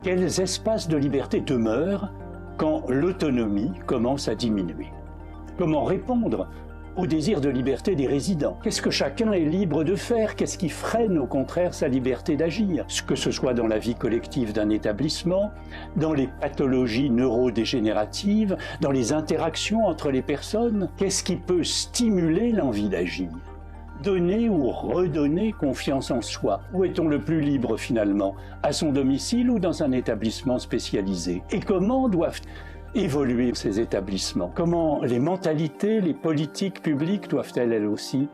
Quels espaces de liberté demeurent quand l'autonomie commence à diminuer? Comment répondre au désir de liberté des résidents? Qu'est-ce que chacun est libre de faire? Qu'est-ce qui freine au contraire sa liberté d'agir? Que ce soit dans la vie collective d'un établissement, dans les pathologies neurodégénératives, dans les interactions entre les personnes, qu'est-ce qui peut stimuler l'envie d'agir? Donner ou redonner confiance en soi. Où est-on le plus libre finalement? À son domicile ou dans un établissement spécialisé? Et comment doivent évoluer ces établissements? Comment les mentalités, les politiques publiques doivent-elles elles aussi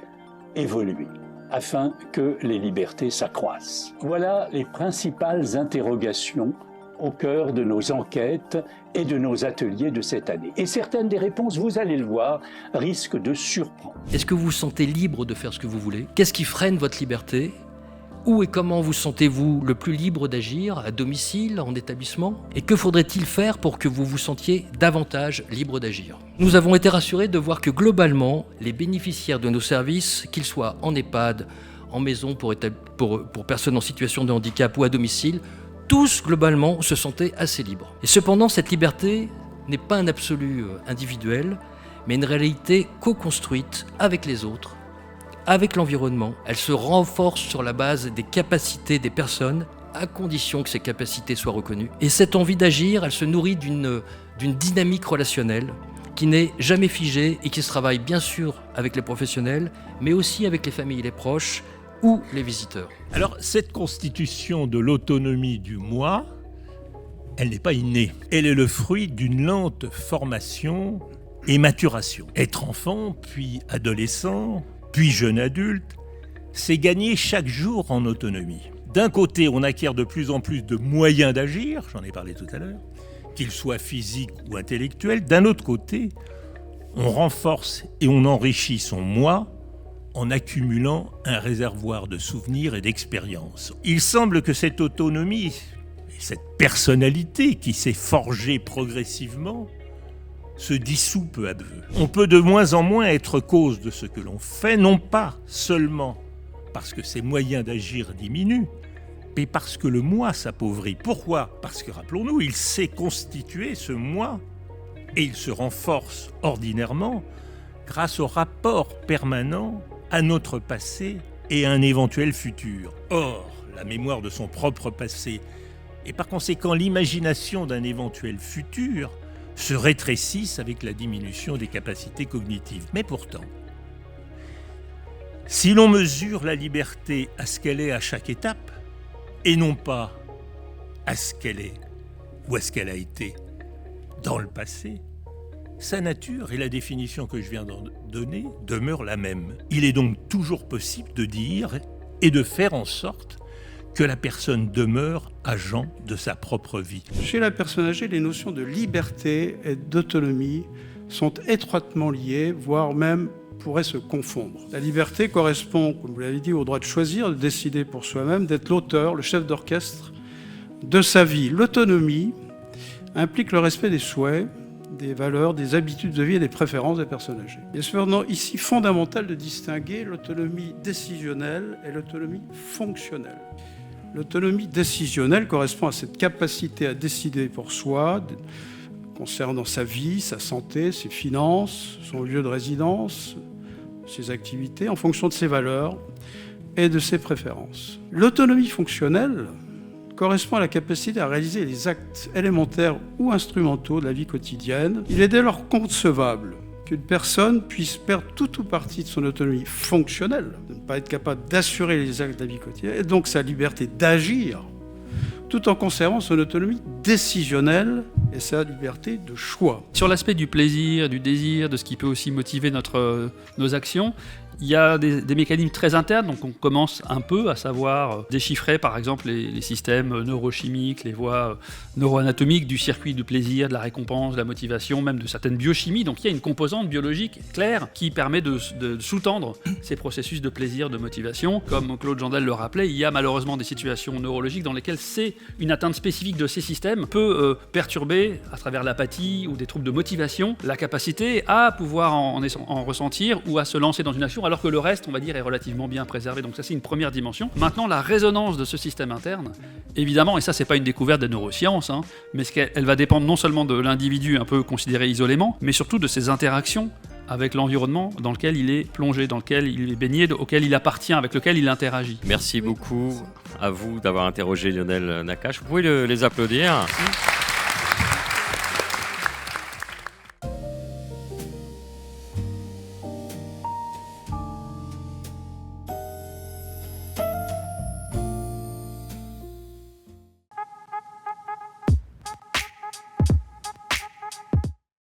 évoluer afin que les libertés s'accroissent? Voilà les principales interrogations au cœur de nos enquêtes et de nos ateliers de cette année. Et certaines des réponses, vous allez le voir, risquent de surprendre. Est-ce que vous vous sentez libre de faire ce que vous voulez? Qu'est-ce qui freine votre liberté? Où et comment vous sentez-vous le plus libre d'agir, à domicile, en établissement? Et que faudrait-il faire pour que vous vous sentiez davantage libre d'agir? Nous avons été rassurés de voir que globalement, les bénéficiaires de nos services, qu'ils soient en EHPAD, en maison pour personnes en situation de handicap ou à domicile, tous, globalement, se sentaient assez libres. Et cependant, cette liberté n'est pas un absolu individuel, mais une réalité co-construite avec les autres, avec l'environnement. Elle se renforce sur la base des capacités des personnes, à condition que ces capacités soient reconnues. Et cette envie d'agir, elle se nourrit d'une dynamique relationnelle qui n'est jamais figée et qui se travaille bien sûr avec les professionnels, mais aussi avec les familles et les proches, ou les visiteurs. Alors, cette constitution de l'autonomie du moi, elle n'est pas innée. Elle est le fruit d'une lente formation et maturation. Être enfant, puis adolescent, puis jeune adulte, c'est gagner chaque jour en autonomie. D'un côté, on acquiert de plus en plus de moyens d'agir, j'en ai parlé tout à l'heure, qu'ils soient physiques ou intellectuels. D'un autre côté, on renforce et on enrichit son moi en accumulant un réservoir de souvenirs et d'expériences. Il semble que cette autonomie, et cette personnalité qui s'est forgée progressivement, se dissout peu à peu. On peut de moins en moins être cause de ce que l'on fait, non pas seulement parce que ses moyens d'agir diminuent, mais parce que le moi s'appauvrit. Pourquoi? Parce que, rappelons-nous, il s'est constitué, ce moi, et il se renforce ordinairement grâce au rapport permanent à notre passé et à un éventuel futur. Or, la mémoire de son propre passé et par conséquent l'imagination d'un éventuel futur se rétrécissent avec la diminution des capacités cognitives. Mais pourtant, si l'on mesure la liberté à ce qu'elle est à chaque étape, et non pas à ce qu'elle est ou à ce qu'elle a été dans le passé, sa nature et la définition que je viens d'en donner demeurent la même. Il est donc toujours possible de dire et de faire en sorte que la personne demeure agent de sa propre vie. Chez la personne âgée, les notions de liberté et d'autonomie sont étroitement liées, voire même pourraient se confondre. La liberté correspond, comme vous l'avez dit, au droit de choisir, de décider pour soi-même, d'être l'auteur, le chef d'orchestre de sa vie. L'autonomie implique le respect des souhaits, des valeurs, des habitudes de vie et des préférences des personnes âgées. Il est cependant ici fondamental de distinguer l'autonomie décisionnelle et l'autonomie fonctionnelle. L'autonomie décisionnelle correspond à cette capacité à décider pour soi, concernant sa vie, sa santé, ses finances, son lieu de résidence, ses activités, en fonction de ses valeurs et de ses préférences. L'autonomie fonctionnelle correspond à la capacité à réaliser les actes élémentaires ou instrumentaux de la vie quotidienne. Il est dès lors concevable qu'une personne puisse perdre tout ou partie de son autonomie fonctionnelle, de ne pas être capable d'assurer les actes de la vie quotidienne, et donc sa liberté d'agir, tout en conservant son autonomie décisionnelle et sa liberté de choix. Sur l'aspect du plaisir, du désir, de ce qui peut aussi motiver nos actions, il y a des mécanismes très internes, donc on commence un peu à savoir déchiffrer par exemple les systèmes neurochimiques, les voies neuroanatomiques du circuit du plaisir, de la récompense, de la motivation, même de certaines biochimies. Donc il y a une composante biologique claire qui permet de sous-tendre ces processus de plaisir, de motivation. Comme Claude Jandal le rappelait, il y a malheureusement des situations neurologiques dans lesquelles une atteinte spécifique de ces systèmes peut perturber, à travers l'apathie ou des troubles de motivation, la capacité à pouvoir en ressentir ou à se lancer dans une action alors que le reste, on va dire, est relativement bien préservé. Donc ça, c'est une première dimension. Maintenant, la résonance de ce système interne, évidemment, et ça, c'est pas une découverte des neurosciences, hein, mais elle va dépendre non seulement de l'individu un peu considéré isolément, mais surtout de ses interactions avec l'environnement dans lequel il est plongé, dans lequel il est baigné, auquel il appartient, avec lequel il interagit. Merci beaucoup à vous d'avoir interrogé Lionel Nakache. Vous pouvez les applaudir.